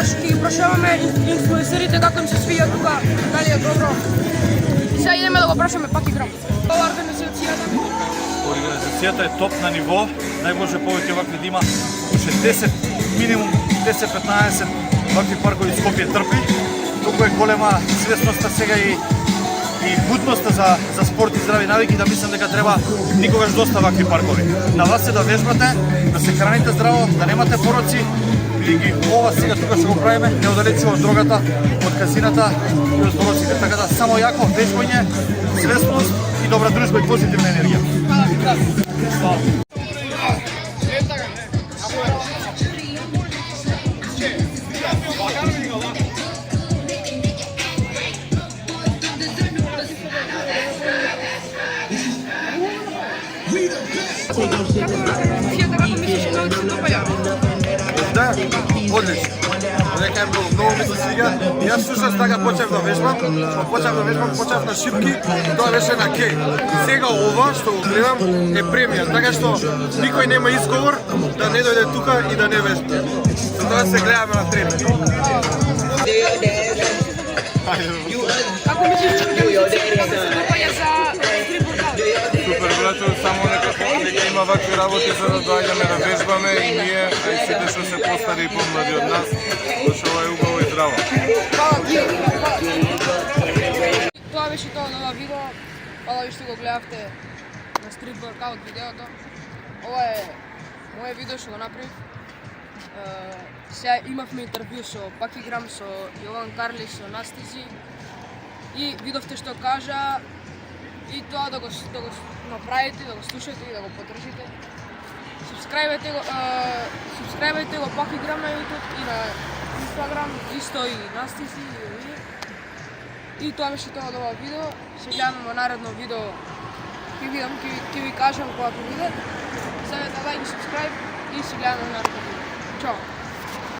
ќе прашуваме инфлуенсерите како им се свија тука, дали е добро. Сега идеме да го прашаме пак играм. Ова Организацијата е топ на ниво, најможе повеќе вакви да има, уште 10, минимум 10-15 вакви паркови Скопје трпи. Толку е голема свесноста сега и будноста за спорт и здрави навики да мислам дека треба никогаш доста вакви паркови. На вас е да вежбате, да се храните здраво, да немате пороци, бидејќи ова сега тука што го правиме не оддалечува од дрогата, од казината и од пороците. Така да само јако вежбање, свесност и добра дружба и позитивна енергија. Да, одлично. Дека е многу ми се свига. Јас всушност така почнав да вежбам, почнав на шипки, тоа беше на кеј. Сега ова што го гледам е премија, така што никој нема изговор да не дојде тука и да не вежба. Затоа се гледаме на тренинг. Како мислиш дека ќе се допаѓа за стрит-воркаут? Супер, брато, само нека има вакви работи за да доаѓаме да вежбаме и ние, а и сите што се постари и помлади од нас, зашто ова е убаво и здраво. Тоа беше тоа на ова видео. Фала ви што го гледавте на стрит воркаут видеото. Ова е моје видео што го направив. Сега имавме интервју со Пак играм, со Јован Карли, со Настизи и видовте што кажа и тоа да го направите, да го слушате и да го поддржите. Субскрајбајте го Пак играм на YouTube и на Instagram, исто и Настизи и тоа беше тоа од ова видео. Се гледаме во наредно видео. Ќе ви кажам кога ќе биде. Ставете лайк и субскрајб и се гледаме во наредно видео. Чао!